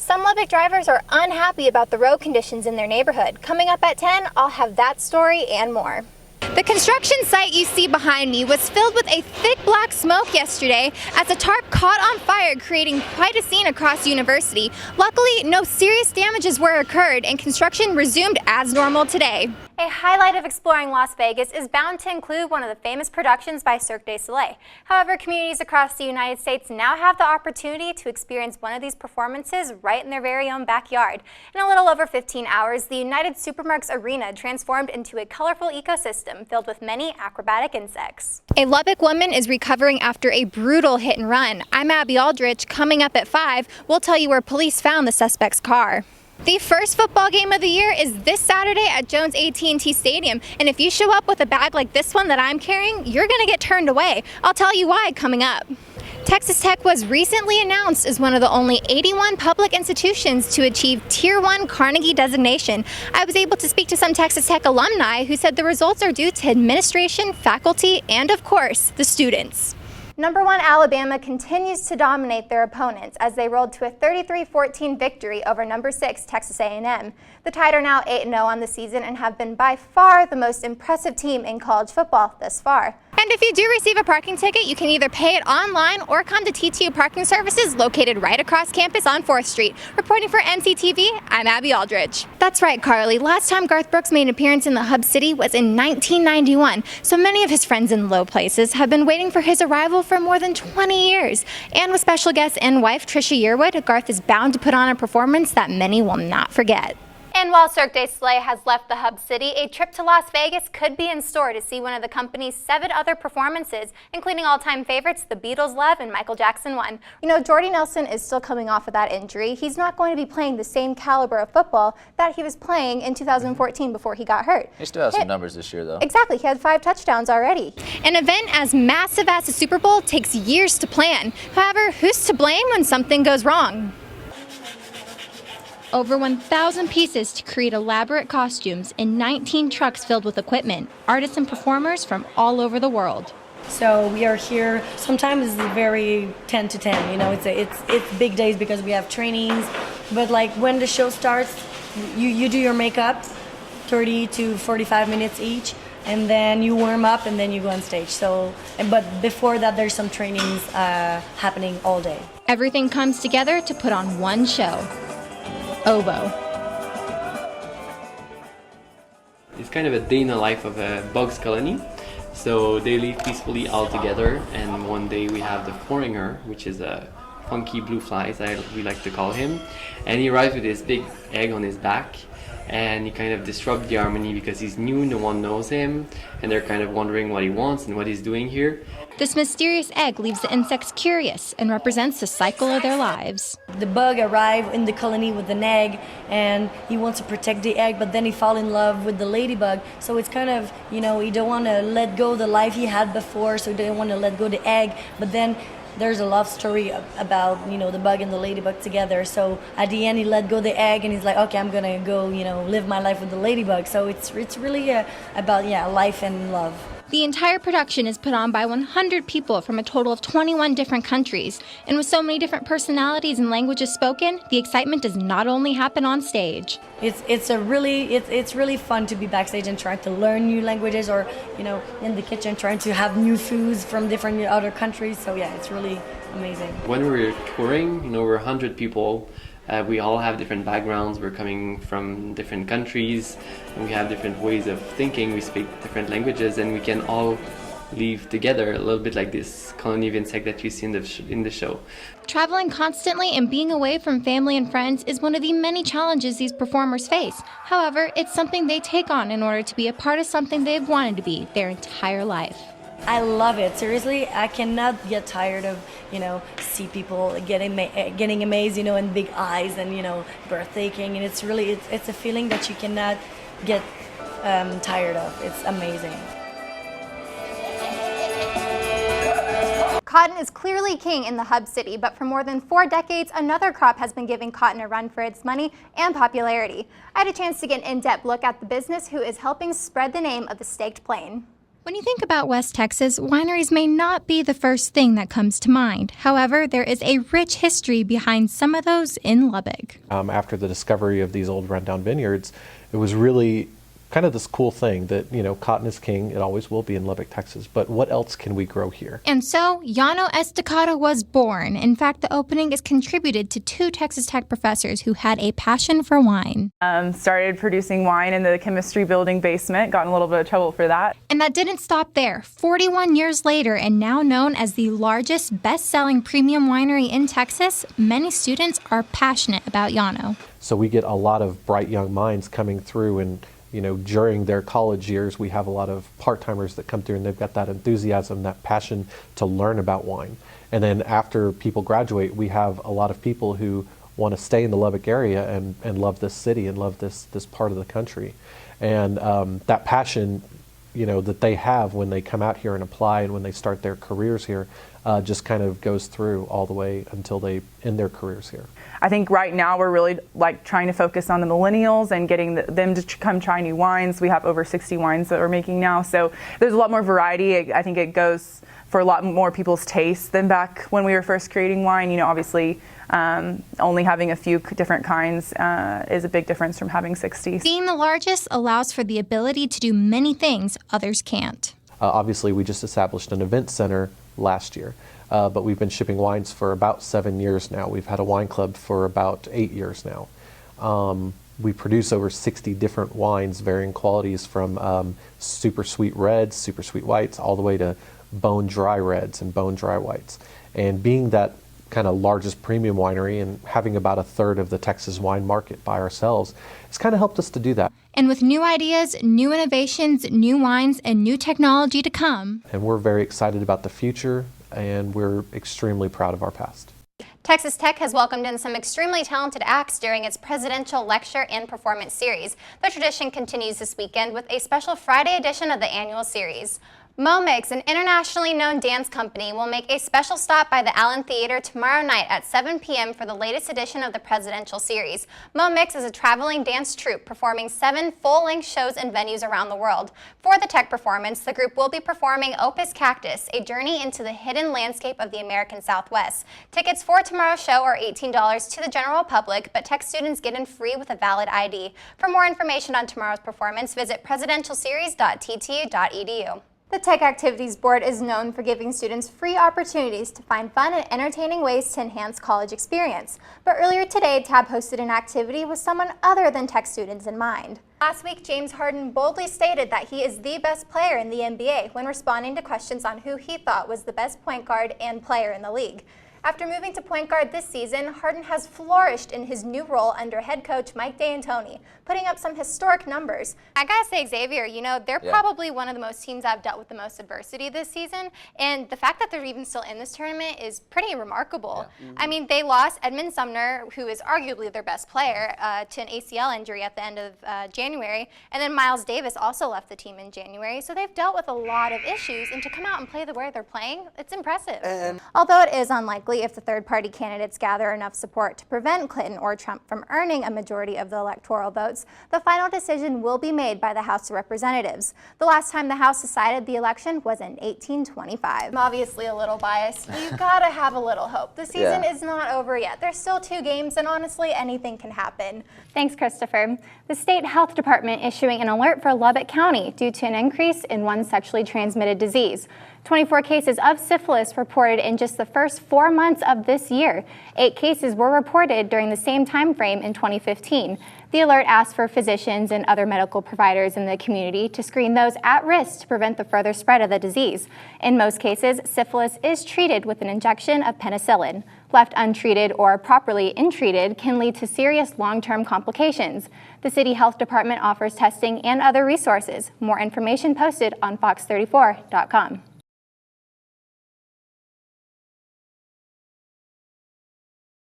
Some Lubbock drivers are unhappy about the road conditions in their neighborhood. Coming up at 10, I'll have that story and more. The construction site you see behind me was filled with a thick black smoke yesterday as a tarp caught on fire, creating quite a scene across the university. Luckily, no serious damages were occurred and construction resumed as normal today. A highlight of exploring Las Vegas is bound to include one of the famous productions by Cirque du Soleil. However, communities across the United States now have the opportunity to experience one of these performances right in their very own backyard. In a little over 15 hours, the United Supermarkets Arena transformed into a colorful ecosystem filled with many acrobatic insects. A Lubbock woman is recovering after a brutal hit and run. I'm Abby Aldrich. Coming up at 5, we'll tell you where police found the suspect's car. The first football game of the year is this Saturday at Jones AT&T Stadium, and if you show up with a bag like this one that I'm carrying, you're gonna get turned away. I'll tell you why coming up. Texas Tech was recently announced as one of the only 81 public institutions to achieve Tier 1 Carnegie designation. I was able to speak to some Texas Tech alumni who said the results are due to administration, faculty, and of course, the students. Number 1 Alabama continues to dominate their opponents as they rolled to a 33-14 victory over number 6 Texas A&M. The Tide are now 8-0 on the season and have been by far the most impressive team in college football thus far. And if you do receive a parking ticket, you can either pay it online or come to TTU Parking Services located right across campus on 4th Street. Reporting for NCTV, I'm Abby Aldrich. That's right, Carly. Last time Garth Brooks made an appearance in the Hub City was in 1991, so many of his friends in low places have been waiting for his arrival for more than 20 years. And with special guest and wife Trisha Yearwood, Garth is bound to put on a performance that many will not forget. And while Cirque du Soleil has left the Hub City, a trip to Las Vegas could be in store to see one of the company's 7 other performances, including all-time favorites The Beatles' Love and Michael Jackson 1. You know, Jordy Nelson is still coming off of that injury. He's not going to be playing the same caliber of football that he was playing in 2014 before he got hurt. He still has some numbers this year, though. Exactly. He had 5 touchdowns already. An event as massive as the Super Bowl takes years to plan. However, who's to blame when something goes wrong? Over 1,000 pieces to create elaborate costumes in 19 trucks filled with equipment, artists and performers from all over the world. So we are here, sometimes it's very 10 to 10, you know, it's big days because we have trainings, but like when the show starts, you do your makeup, 30 to 45 minutes each, and then you warm up and then you go on stage. So, but before that there's some trainings happening all day. Everything comes together to put on one show. Oboe. It's kind of a day in the life of a bug's colony. So they live peacefully all together, and one day we have the foreigner, which is a funky blue fly, as we like to call him, and he arrives with his big egg on his back, and he kind of disrupts the harmony because he's new, no one knows him, and they're kind of wondering what he wants and what he's doing here. This mysterious egg leaves the insects curious and represents the cycle of their lives. The bug arrives in the colony with an egg, and he wants to protect the egg, but then he falls in love with the ladybug. So it's kind of, you know, he don't want to let go of the life he had before, so he didn't want to let go of the egg, but then there's a love story about, you know, the bug and the ladybug together. So at the end he let go of the egg and he's like, okay, I'm gonna go, you know, live my life with the ladybug. So it's really about life and love. The entire production is put on by 100 people from a total of 21 different countries. And with so many different personalities and languages spoken, the excitement does not only happen on stage. It's really fun to be backstage and trying to learn new languages, or, you know, in the kitchen trying to have new foods from different other countries. So yeah, it's really amazing. When we're touring, you know, we're 100 people. We all have different backgrounds. We're coming from different countries, and we have different ways of thinking. We speak different languages, and we can all live together a little bit like this colony of insect that you see in the show. Traveling constantly and being away from family and friends is one of the many challenges these performers face. However, it's something they take on in order to be a part of something they've wanted to be their entire life. I love it. Seriously, I cannot get tired of, you know, see people getting amazed, you know, and big eyes and, you know, breathtaking. And it's really, it's a feeling that you cannot get tired of. It's amazing. Cotton is clearly king in the Hub City, but for more than 4 decades, another crop has been giving cotton a run for its money and popularity. I had a chance to get an in-depth look at the business who is helping spread the name of the staked plain. When you think about West Texas, wineries may not be the first thing that comes to mind. However, there is a rich history behind some of those in Lubbock. After the discovery of these old rundown vineyards, it was really kind of this cool thing that, cotton is king. It always will be in Lubbock, Texas. But what else can we grow here? And so, Llano Estacado was born. In fact, the opening is contributed to 2 Texas Tech professors who had a passion for wine. Started producing wine in the chemistry building basement, got in a little bit of trouble for that. And that didn't stop there. 41 years later, and now known as the largest best-selling premium winery in Texas, many students are passionate about Llano. So we get a lot of bright young minds coming through, and during their college years, we have a lot of part-timers that come through, and they've got that enthusiasm, that passion to learn about wine. And then after people graduate, we have a lot of people who want to stay in the Lubbock area and love this city and love this part of the country. And that passion, that they have when they come out here and apply and when they start their careers here, just kind of goes through all the way until they end their careers here. I think right now we're really trying to focus on the millennials and getting them to come try new wines. We have over 60 wines that we're making now, so there's a lot more variety. I think it goes for a lot more people's tastes than back when we were first creating wine. Obviously only having a few different kinds is a big difference from having 60. Being the largest allows for the ability to do many things others can't. Obviously, we just established an event center last year, but we've been shipping wines for about 7 years now. We've had a wine club for about 8 years now. We produce over 60 different wines, varying qualities from super sweet reds, super sweet whites, all the way to bone dry reds and bone dry whites. And being that kind of largest premium winery and having about 1/3 of the Texas wine market by ourselves, it's kind of helped us to do that. And with new ideas, new innovations, new wines, and new technology to come. And we're very excited about the future, and we're extremely proud of our past. Texas Tech has welcomed in some extremely talented acts during its presidential lecture and performance series. The tradition continues this weekend with a special Friday edition of the annual series. Momix, an internationally known dance company, will make a special stop by the Allen Theater tomorrow night at 7 p.m. for the latest edition of the presidential series. Momix is a traveling dance troupe performing 7 full-length shows in venues around the world. For the Tech performance, the group will be performing Opus Cactus, a journey into the hidden landscape of the American Southwest. Tickets for tomorrow's show are $18 to the general public, but Tech students get in free with a valid ID. For more information on tomorrow's performance, visit presidentialseries.ttu.edu. The Tech Activities Board is known for giving students free opportunities to find fun and entertaining ways to enhance college experience. But earlier today, TAB hosted an activity with someone other than Tech students in mind. Last week, James Harden boldly stated that he is the best player in the NBA when responding to questions on who he thought was the best point guard and player in the league. After moving to point guard this season, Harden has flourished in his new role under head coach Mike D'Antoni, putting up some historic numbers. I gotta say, Xavier, they're probably one of the most teams I've dealt with the most adversity this season, and the fact that they're even still in this tournament is pretty remarkable. Yeah. I mean, they lost Edmund Sumner, who is arguably their best player, to an ACL injury at the end of January, and then Miles Davis also left the team in January, so they've dealt with a lot of issues, and to come out and play the way they're playing, it's impressive. Although it is unlikely if the third-party candidates gather enough support to prevent Clinton or Trump from earning a majority of the electoral votes, the final decision will be made by the House of Representatives. The last time the House decided the election was in 1825. I'm obviously a little biased. You've got to have a little hope. The season is not over yet. There's still 2 games, and honestly, anything can happen. Thanks, Christopher. The State Health Department issuing an alert for Lubbock County due to an increase in one sexually transmitted disease. 24 cases of syphilis reported in just the first 4 months of this year. 8 cases were reported during the same time frame in 2015. The alert asked for physicians and other medical providers in the community to screen those at risk to prevent the further spread of the disease. In most cases, syphilis is treated with an injection of penicillin. Left untreated or properly untreated can lead to serious long-term complications. The City Health Department offers testing and other resources. More information posted on fox34.com.